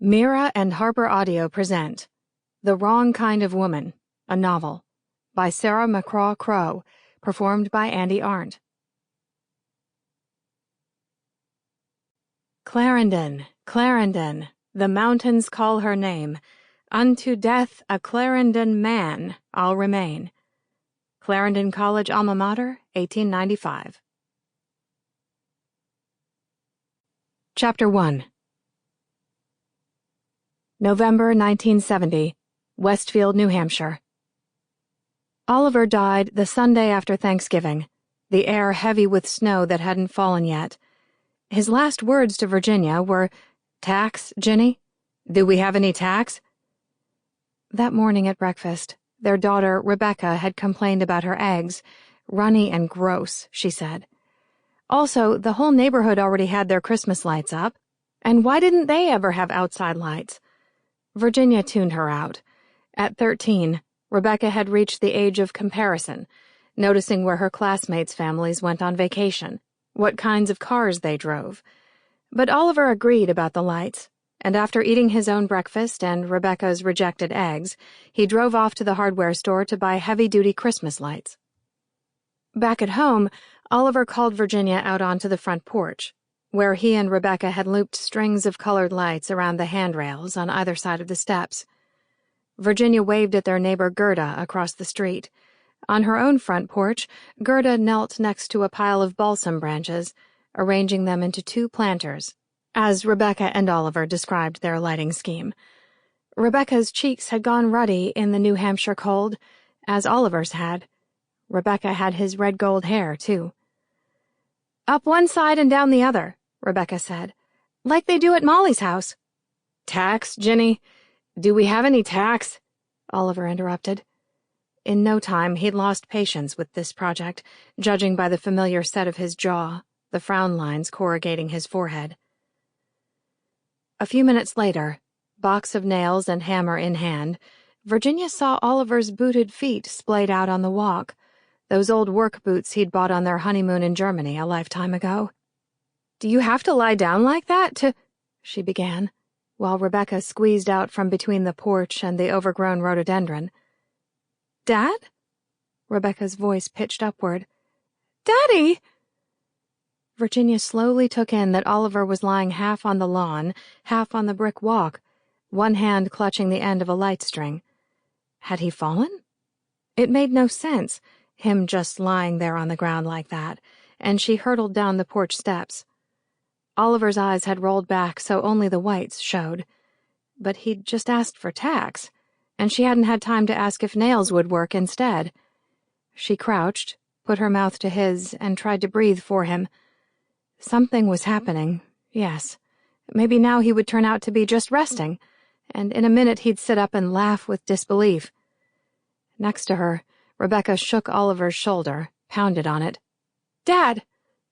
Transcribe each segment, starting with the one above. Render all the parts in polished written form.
Mira and HarlequinAudio present The Wrong Kind of Woman, a novel, by McCraw Crow, performed by Arndt. Clarendon, Clarendon, the mountains call her name. Unto death a Clarendon man I'll remain. Clarendon College Alma Mater, 1895. Chapter 1. November 1970, Westfield, New Hampshire. Oliver died the Sunday after Thanksgiving, the air heavy with snow that hadn't fallen yet. His last words to Virginia were, "Tax, Ginny? Do we have any tax?" That morning at breakfast, their daughter, Rebecca, had complained about her eggs. "Runny and gross," she said. Also, the whole neighborhood already had their Christmas lights up, and why didn't they ever have outside lights? Virginia tuned her out. At 13, Rebecca had reached the age of comparison, noticing where her classmates' families went on vacation, what kinds of cars they drove. But Oliver agreed about the lights, and after eating his own breakfast and Rebecca's rejected eggs, he drove off to the hardware store to buy heavy-duty Christmas lights. Back at home, Oliver called Virginia out onto the front porch, where he and Rebecca had looped strings of colored lights around the handrails on either side of the steps. Virginia waved at their neighbor Gerda across the street. On her own front porch, Gerda knelt next to a pile of balsam branches, arranging them into two planters, as Rebecca and Oliver described their lighting scheme. Rebecca's cheeks had gone ruddy in the New Hampshire cold, as Oliver's had. Rebecca had his red-gold hair, too. "Up one side and down the other," Rebecca said, "like they do at Molly's house." "Tax, Ginny? Do we have any tax?" Oliver interrupted. In no time, he'd lost patience with this project, judging by the familiar set of his jaw, the frown lines corrugating his forehead. A few minutes later, box of nails and hammer in hand, Virginia saw Oliver's booted feet splayed out on the walk, those old work boots he'd bought on their honeymoon in Germany a lifetime ago. "Do you have to lie down like that to—" she began, while Rebecca squeezed out from between the porch and the overgrown rhododendron. "Dad?" Rebecca's voice pitched upward. "Daddy!" Virginia slowly took in that Oliver was lying half on the lawn, half on the brick walk, one hand clutching the end of a light string. Had he fallen? It made no sense, him just lying there on the ground like that, and she hurtled down the porch steps. Oliver's eyes had rolled back so only the whites showed. But he'd just asked for tax, and she hadn't had time to ask if nails would work instead. She crouched, put her mouth to his, and tried to breathe for him. Something was happening, yes. Maybe now he would turn out to be just resting, and in a minute he'd sit up and laugh with disbelief. Next to her, Rebecca shook Oliver's shoulder, pounded on it. "Dad!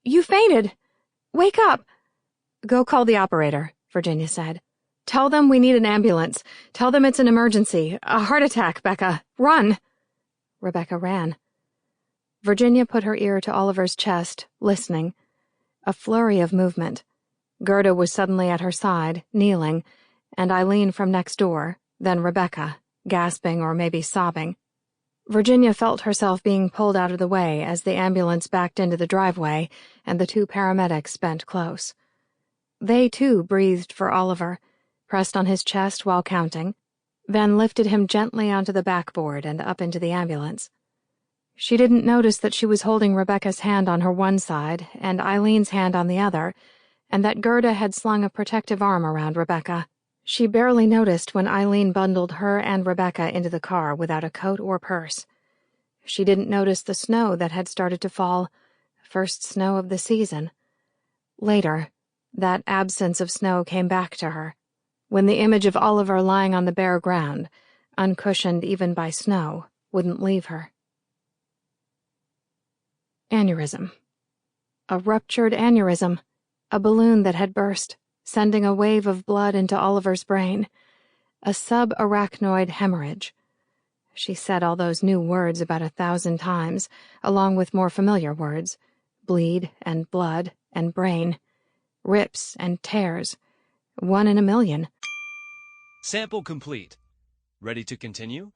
You fainted! Wake up!" "Go call the operator," Virginia said. "Tell them we need an ambulance. Tell them it's an emergency. A heart attack, Becca. Run!" Rebecca ran. Virginia put her ear to Oliver's chest, listening. A flurry of movement. Gerda was suddenly at her side, kneeling, and Eileen from next door, then Rebecca, gasping or maybe sobbing. Virginia felt herself being pulled out of the way as the ambulance backed into the driveway and the two paramedics bent close. They, too, breathed for Oliver, pressed on his chest while counting, then lifted him gently onto the backboard and up into the ambulance. She didn't notice that she was holding Rebecca's hand on her one side and Eileen's hand on the other, and that Gerda had slung a protective arm around Rebecca. She barely noticed when Eileen bundled her and Rebecca into the car without a coat or purse. She didn't notice the snow that had started to fall, first snow of the season. Later, that absence of snow came back to her, when the image of Oliver lying on the bare ground, uncushioned even by snow, wouldn't leave her. Aneurysm. A ruptured aneurysm, a balloon that had burst, sending a wave of blood into Oliver's brain. A subarachnoid hemorrhage. She said all those new words about 1,000 times, along with more familiar words, bleed and blood and brain. Rips and tears, 1 in a million. Sample complete. Ready to continue?